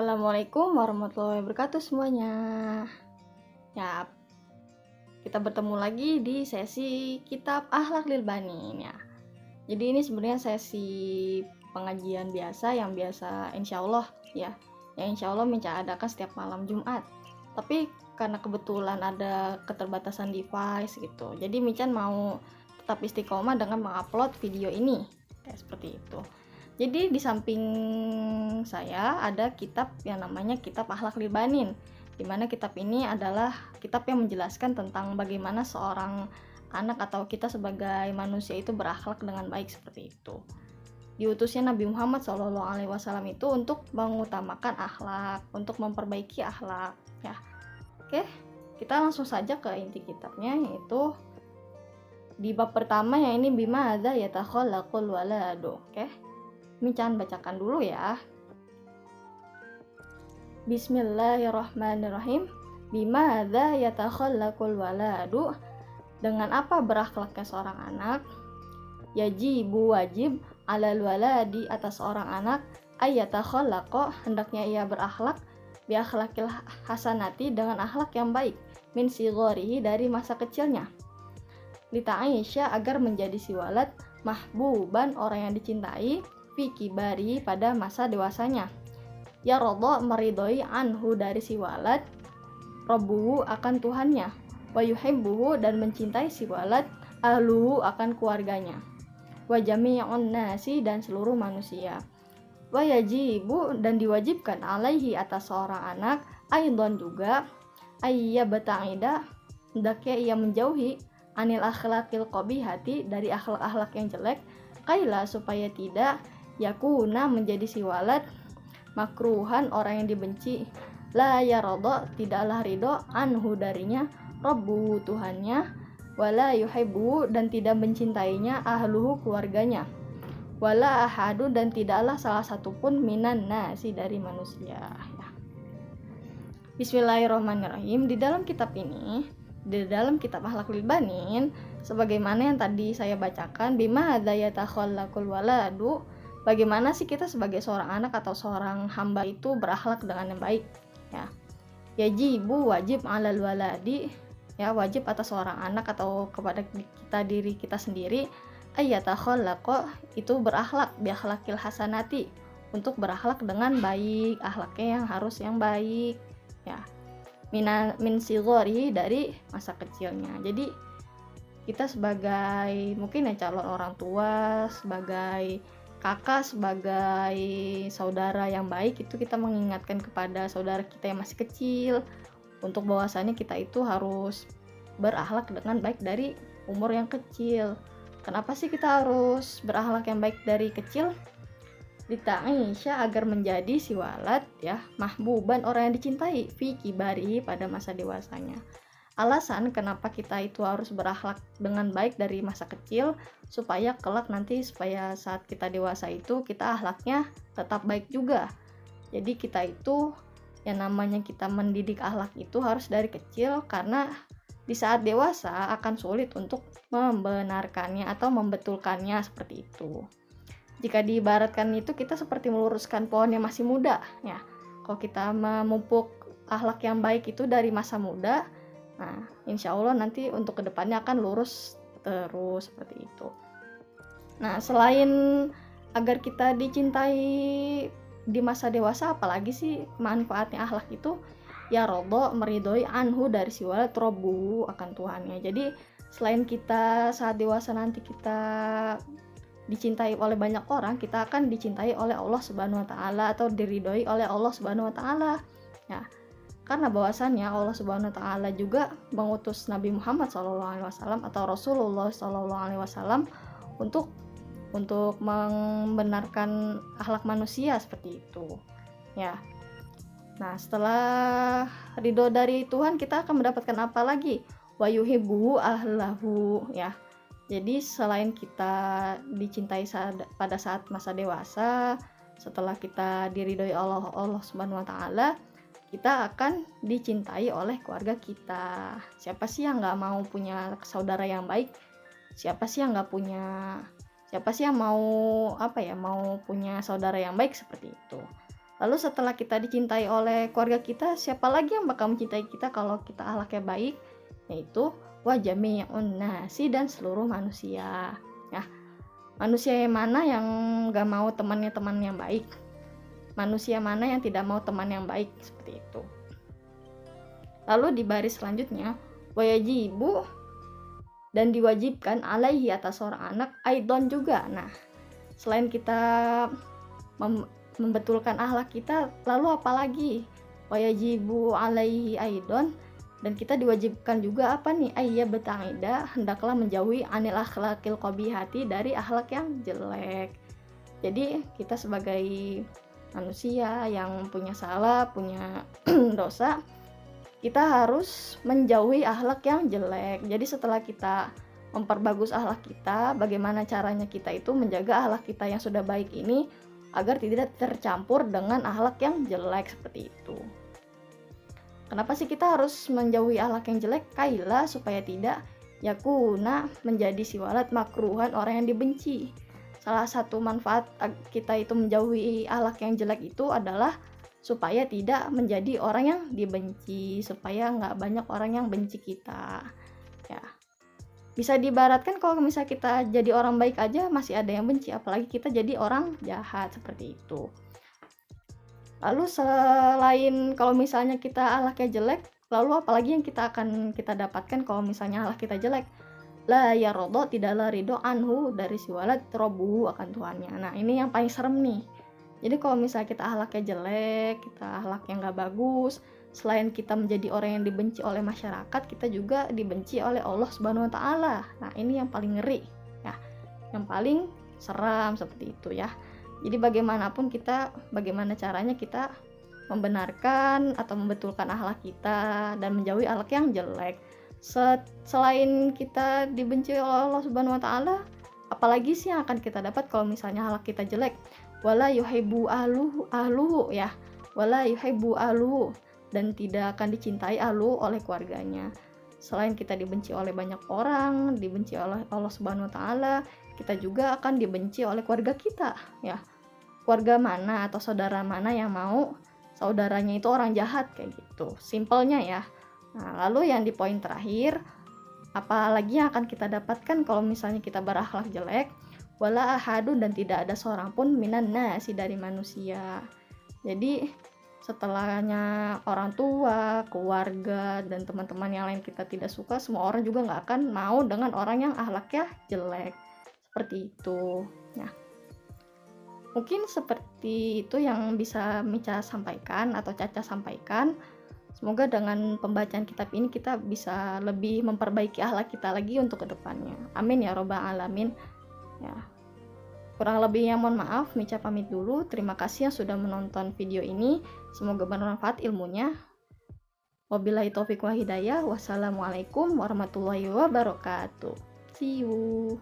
Assalamualaikum warahmatullahi wabarakatuh semuanya. Ya, kita bertemu lagi di sesi kitab Akhlak Lil Banin ya. Jadi ini sebenarnya sesi pengajian biasa yang biasa insya Allah ya. Yang insya Allah Minca adakan setiap malam Jumat. Tapi karena kebetulan ada keterbatasan device gitu. Jadi Minca mau tetap istiqomah dengan mengupload video ini. Kayak seperti itu. Jadi di samping saya ada kitab yang namanya Kitab Akhlak Lil Banin, di mana kitab ini adalah kitab yang menjelaskan tentang bagaimana seorang anak atau kita sebagai manusia itu berakhlak dengan baik seperti itu. Diutusnya Nabi Muhammad SAW itu untuk mengutamakan akhlak, untuk memperbaiki akhlak ya. Oke, kita langsung saja ke inti kitabnya, yaitu di bab pertama yang ini bima hadza yatakhallaqul waladu. Oke, Minca bacakan dulu ya. Bismillahirrahmanirrahim. Bima hadza yatakhallaqul waladu. Dengan apa berakhlaknya seorang anak? Yajibu wajib alal waladi atas seorang anak ayatakhallaqa, hendaknya ia berakhlak bi akhlakil hasanati, dengan akhlak yang baik, min sigharihi, dari masa kecilnya. Lita'isya, agar menjadi si walad mahbuban, orang yang dicintai, fi kibari, pada masa dewasanya. Ya rodha, meridhoi, anhu, dari si walad, rabbuhu, akan Tuhannya, wa yuhibbuhu, dan mencintai si walad, ahluhu, akan keluarganya, wa jami'un nasi, dan seluruh manusia, wa yajibu, dan diwajibkan alaihi, atas seorang anak, aidon juga, ayya bata'ida, hendaknya ia menjauhi, anil akhlaqil qabihati, dari akhlak-akhlak yang jelek, kaila, supaya tidak yakuna, menjadi si walad makruhan, orang yang dibenci, la yaradha, tidaklah ridho, anhu, darinya, rabbuhu, Tuhannya, wala yuhibbu, dan tidak mencintainya, ahluhu, keluarganya, wala ahadu, dan tidaklah salah satu pun minan nasi, dari manusia ya. Bismillahirrahmanirrahim. Di dalam kitab ini, di dalam kitab Akhlak Lil Banin, sebagaimana yang tadi saya bacakan, bima hadza yatakhallaqul waladu, bagaimana sih kita sebagai seorang anak atau seorang hamba itu berakhlak dengan yang baik ya. Yajibu, wajib, alal waladi, ya, wajib atas seorang anak atau kepada kita, diri kita sendiri, ayatakhallaqa, itu berakhlak bi akhlakil hasanati, untuk berakhlak dengan baik, akhlaknya yang harus yang baik ya, min sighari, dari masa kecilnya. Jadi kita sebagai mungkin ya calon orang tua, sebagai kakak, sebagai saudara yang baik, itu kita mengingatkan kepada saudara kita yang masih kecil untuk bahwasannya kita itu harus berakhlak dengan baik dari umur yang kecil. Kenapa sih kita harus berakhlak yang baik dari kecil? Lita'isya, agar menjadi si walad ya, mahbuban, orang yang dicintai, fi kibari, pada masa dewasanya. Alasan kenapa kita itu harus berakhlak dengan baik dari masa kecil, supaya kelak nanti, supaya saat kita dewasa itu kita akhlaknya tetap baik juga. Jadi kita itu, yang namanya kita mendidik akhlak itu harus dari kecil, karena di saat dewasa akan sulit untuk membenarkannya atau membetulkannya, seperti itu. Jika diibaratkan itu, kita seperti meluruskan pohon yang masih muda ya. Kalau kita memupuk akhlak yang baik itu dari masa muda, nah insya Allah nanti untuk kedepannya akan lurus terus, seperti itu. Nah, selain agar kita dicintai di masa dewasa, apalagi sih manfaatnya akhlak itu? Ya rodho, meridhoi, anhu, dari si walad, rabbuhu, akan Tuhannya. Jadi selain kita saat dewasa nanti kita dicintai oleh banyak orang, kita akan dicintai oleh Allah Subhanahu wa taala, atau diridhoi oleh Allah Subhanahu wa taala ya. Karena bahwasannya Allah Subhanahu wa taala juga mengutus Nabi Muhammad SAW atau Rasulullah SAW untuk membenarkan akhlak manusia, seperti itu ya. Nah, setelah ridho dari Tuhan, kita akan mendapatkan apa lagi? Wa yuhibbu ahlahu ya. Jadi selain kita dicintai pada saat masa dewasa, setelah kita diridhoi Allah Subhanahu wa taala, kita akan dicintai oleh keluarga kita. Siapa sih yang nggak mau punya saudara yang baik? Siapa sih yang mau punya saudara yang baik, seperti itu. Lalu setelah kita dicintai oleh keluarga kita, siapa lagi yang bakal mencintai kita kalau kita akhlaknya baik? Yaitu wa jami'un nasi, dan seluruh manusia. Nah, manusia yang mana yang gak mau temannya teman yang baik? Manusia mana yang tidak mau teman yang baik? Seperti itu. Lalu di baris selanjutnya, wajibu, dan diwajibkan alaihi, atas seorang anak, aidon juga. Nah, selain kita membetulkan akhlak kita, lalu apalagi? Wajibu alaihi aidon, dan kita diwajibkan juga apa nih? Ayya beta'ida, hendaklah menjauhi anil akhlakil qabihati, dari akhlak yang jelek. Jadi kita sebagai manusia yang punya salah, punya dosa, kita harus menjauhi akhlak yang jelek. Jadi setelah kita memperbagus akhlak kita, bagaimana caranya kita itu menjaga akhlak kita yang sudah baik ini agar tidak tercampur dengan akhlak yang jelek, seperti itu. Kenapa sih kita harus menjauhi akhlak yang jelek? Kaila, supaya tidak yakuna, menjadi si walad makruhan, orang yang dibenci. Salah satu manfaat kita itu menjauhi akhlak yang jelek itu adalah supaya tidak menjadi orang yang dibenci, supaya nggak banyak orang yang benci kita. Ya, bisa diibaratkan kalau misalnya kita jadi orang baik aja masih ada yang benci, apalagi kita jadi orang jahat, seperti itu. Lalu selain kalau misalnya kita akhlaknya jelek, lalu apalagi yang kita dapatkan kalau misalnya akhlak kita jelek? La yarodo, tidaklah ridho, anhu, dari si walad, robuhu, akan tuannya. Nah, ini yang paling serem nih. Jadi kalau misalnya kita akhlaknya jelek, kita akhlaknya nggak bagus, selain kita menjadi orang yang dibenci oleh masyarakat, kita juga dibenci oleh Allah Subhanahu wa Ta'ala. Nah, ini yang paling ngeri ya, yang paling seram, seperti itu ya. Jadi bagaimanapun kita, bagaimana caranya kita membenarkan atau membetulkan akhlak kita dan menjauhi akhlak yang jelek. Selain kita dibenci oleh Allah Subhanahu wa Ta'ala, apalagi sih yang akan kita dapat kalau misalnya akhlak kita jelek? Wala yuhibbu ahluhu ya, wala yuhibbu ahluhu, dan tidak akan dicintai ahlu, oleh keluarganya. Selain kita dibenci oleh banyak orang, dibenci oleh Allah Subhanahu wa Ta'ala, kita juga akan dibenci oleh keluarga kita ya. Keluarga mana atau saudara mana yang mau saudaranya itu orang jahat, kayak gitu simpelnya ya. Nah, lalu yang di poin terakhir, apalagi yang akan kita dapatkan kalau misalnya kita berakhlak jelek? Wala ahadun, dan tidak ada seorang pun minan nasi, dari manusia. Jadi setelahnya orang tua, keluarga, dan teman-teman yang lain kita tidak suka, semua orang juga nggak akan mau dengan orang yang akhlaknya jelek, seperti itu. Nah, mungkin seperti itu yang bisa Mica sampaikan atau Caca sampaikan. Semoga dengan pembacaan kitab ini kita bisa lebih memperbaiki akhlak kita lagi untuk kedepannya. Amin ya robbal alamin. Ya, kurang lebihnya mohon maaf, Mica pamit dulu. Terima kasih yang sudah menonton video ini. Semoga bermanfaat ilmunya. Wabillahi taufiq wa hidayah. Wassalamualaikum warahmatullahi wabarakatuh. See you.